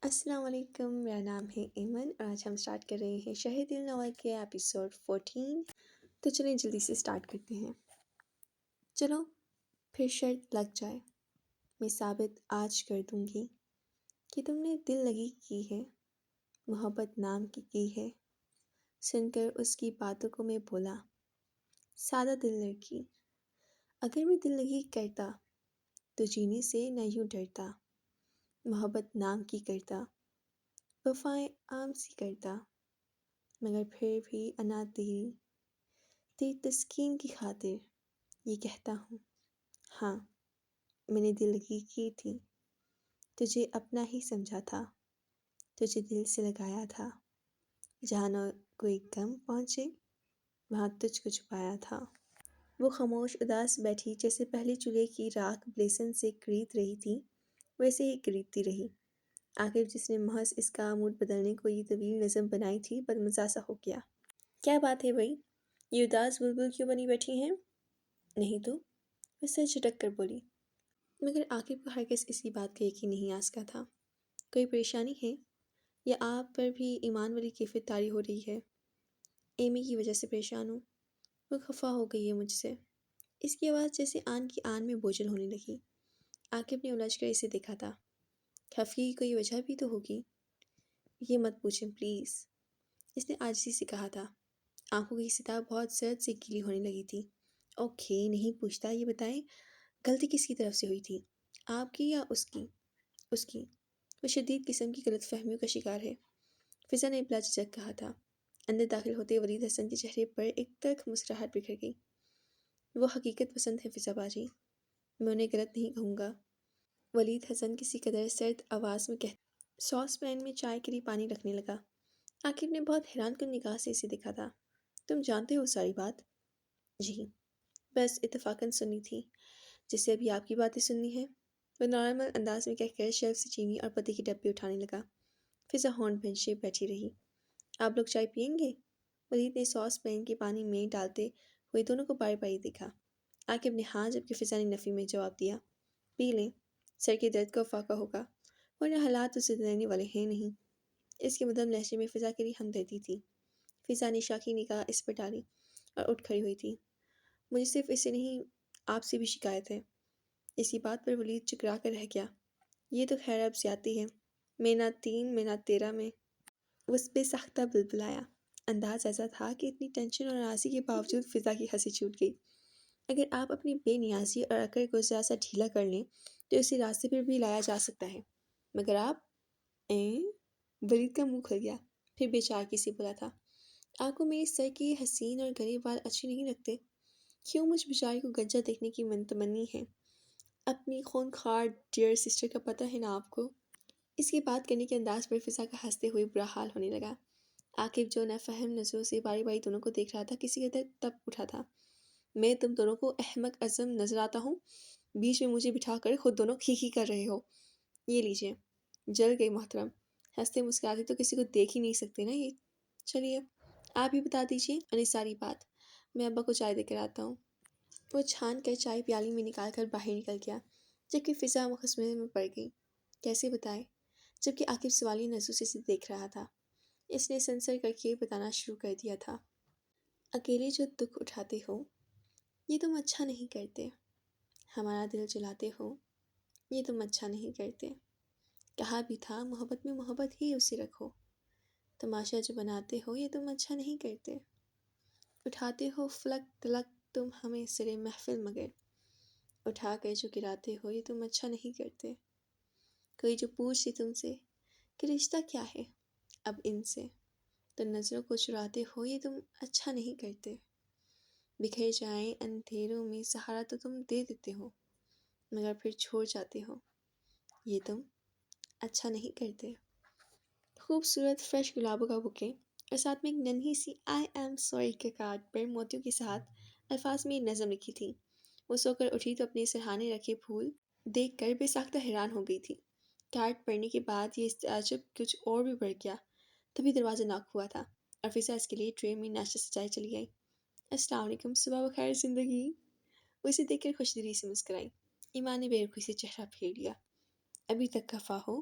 السلام علیکم، میرا نام ہے ایمن اور آج ہم اسٹارٹ کر رہے ہیں شہر دل ناول کے ایپیسوڈ 14۔ تو چلیں جلدی سے اسٹارٹ کرتے ہیں۔ چلو پھر شرط لگ جائے، میں ثابت آج کر دوں گی کہ تم نے دل لگی کی ہے، محبت نام کی ہے۔ سن کر اس کی باتوں کو میں بولا، سادہ دل لڑکی، اگر میں دل لگی کرتا تو جینے سے نہ یوں ڈرتا، محبت نام کی کرتا، وفائیں عام سی کرتا، مگر پھر بھی انا تیری تسکین کی خاطر یہ کہتا ہوں، ہاں میں نے دل لگی کی تھی، تجھے اپنا ہی سمجھا تھا، تجھے دل سے لگایا تھا، جہاں نہ کوئی غم پہنچے وہاں تجھ کو چھپایا تھا۔ وہ خاموش اداس بیٹھی، جیسے پہلے چولہے کی راکھ بلیسن سے گرید رہی تھی ویسے ہی گریدتی رہی۔ آخر جس نے محض اس کا موڈ بدلنے کو یہ طویل نظم بنائی تھی بدمزہ سا ہو گیا۔ کیا بات ہے بھائی، یہ اداس بلبل کیوں بنی بیٹھی ہیں؟ نہیں تو، وہ سر جھٹک کر بولی۔ مگر عاقب کو ہرگز اس کی بات کا یقین نہیں آ سکا تھا۔ کوئی پریشانی ہے یا آپ پر بھی ایمان والی کیفیت طاری ہو رہی ہے؟ ایمی کی وجہ سے پریشان ہوں، وہ خفا ہو گئی ہے مجھ سے۔ اس کی آواز جیسے آن کی آن میں بوجھل ہونے لگی۔ عاقب نے الجھ کر اسے دیکھا تھا۔ خفگی کی کوئی وجہ بھی تو ہوگی۔ یہ مت پوچھیں پلیز، اس نے عاجزی سے کہا تھا۔ آنکھوں کی سطح بہت سرد سے گیلی ہونے لگی تھی۔ اوکے نہیں پوچھتا، یہ بتائیں غلطی کس کی طرف سے ہوئی تھی، آپ کی یا اس کی؟ اس کی۔ وہ شدید قسم کی غلط فہمیوں کا شکار ہے، فضا نے بلا جھجک کہا تھا۔ اندر داخل ہوتے ولید حسن کے چہرے پر ایک تلخ مسکراہٹ بکھر گئی۔ وہ حقیقت پسند ہے فضا باجی، میں انہیں غلط نہیں کہوں گا، ولید حسن کسی قدر سرد آواز میں کہتا ساس پین میں چائے کے لیے پانی رکھنے لگا۔ عاقب نے بہت حیران کن نگاہ سے اسے دیکھا تھا۔ تم جانتے ہو ساری بات؟ جی، بس اتفاقاً سنی تھی، جس سے ابھی آپ کی باتیں سننی ہے، وہ نارمل انداز میں کہہ کر شیلف سے چینی اور پتے کے ڈبے اٹھانے لگا۔ فضا ہونٹ بھنجے بیٹھی رہی۔ آپ لوگ چائے پئیں گے؟ ولید نے ساس پین کے پانی میں ڈالتے ہوئے دونوں کو باری باری دیکھا۔ عاقب نے ہاں، جبکہ فضا نے نفی میں جواب دیا، پی لیں، سر کے درد کا افاقہ ہوگا، ورنہ حالات اسے دینے والے ہیں نہیں۔ اس کے مدھم لہجے میں فضا کے لیے ہمدردی تھی۔ فضا نے شاکی نگاہ اس پر ڈالی اور اٹھ کھڑی ہوئی تھی۔ مجھے صرف اس سے نہیں، آپ سے بھی شکایت ہے۔ اسی بات پر ولید چکرا کر رہ گیا۔ یہ تو خیر اب زیادتی ہے، میں نہ 3 میں نہ 13 میں۔ وہ بے ساختہ بلبلایا۔ انداز ایسا تھا کہ اتنی ٹینشن اور ناراضی کے باوجود فضا کی ہنسی چھوٹ گئی۔ اگر آپ اپنی بے نیازی اور عقل کو ذرا سا ڈھیلا کر لیں تو اسی راستے پر بھی لایا جا سکتا ہے، مگر آپ ولید کا منہ کھل گیا، پھر بے چارگی سے بولا تھا، آپ کو میری سر کی حسین اور گھنے بال اچھے نہیں لگتے؟ کیوں مجھ بیچاری کو گنجا دیکھنے کی منتمنی ہے؟ اپنی خونخوار ڈیئر سسٹر کا پتہ ہے نا آپ کو؟ اس کی بات کرنے کے انداز پر فضا کا ہنستے ہوئے برا حال ہونے لگا۔ عاقب جو نہ فہم نظروں سے باری باری دونوں کو دیکھ رہا تھا، کسی قدر تب اٹھا تھا۔ میں تم دونوں کو احمق عزم نظر آتا ہوں، بیچ میں مجھے بٹھا کر خود دونوں کھی کر رہے ہو۔ یہ لیجئے، جل گئی محترم، ہنستے مسکراتے تو کسی کو دیکھ ہی نہیں سکتے نا یہ۔ چلیے آپ ہی بتا دیجئے انہیں ساری بات، میں ابا کو چائے دے کر آتا ہوں۔ وہ چھان کر چائے پیالی میں نکال کر باہر نکل گیا، جبکہ فضا مخمصے میں پڑ گئی۔ کیسے بتائے؟ جبکہ عاقب سوالی نظروں سے اسے دیکھ رہا تھا، اس نے سنسر کر کے بتانا شروع کر دیا تھا۔ اکیلے جو دکھ اٹھاتے ہو یہ تم اچھا نہیں کرتے، ہمارا دل جلاتے ہو یہ تم اچھا نہیں کرتے، کہا بھی تھا محبت میں محبت ہی اسے رکھو، تماشا جو بناتے ہو یہ تم اچھا نہیں کرتے، اٹھاتے ہو فلک تلک تم ہمیں سرے محفل، مگر اٹھا کر جو گراتے ہو یہ تم اچھا نہیں کرتے۔ کوئی جو پوچھے تم سے کہ رشتہ کیا ہے اب ان سے، تو نظروں کو چراتے ہو یہ تم اچھا نہیں کرتے، بکھر جائیں اندھیروں میں سہارا تو تم دے دیتے ہو، مگر پھر چھوڑ جاتے ہو یہ تم اچھا نہیں کرتے۔ خوبصورت فریش گلابوں کا بکے اور ساتھ میں ایک ننھی سی آئی ایم سوری کے کارڈ پر موتیوں کے ساتھ الفاظ میں نظم لکھی تھی۔ وہ سو کر اٹھی تو اپنے سرہانے رکھے پھول دیکھ کر بے ساختہ حیران ہو گئی تھی۔ کارڈ پڑھنے کے بعد یہ تعجب کچھ اور بھی بڑھ گیا۔ تبھی دروازہ ناک ہوا تھا اور فضا اس کے لیے ٹرے میں ناشتہ سجائے چلی گئی۔ السلام علیکم، صبح بخیر زندگی۔ وہ اسے دیکھ کر خوش دلی سے مسکرائی۔ ایمان نے بے رخی سے چہرہ پھیر لیا۔ ابھی تک خفا ہو؟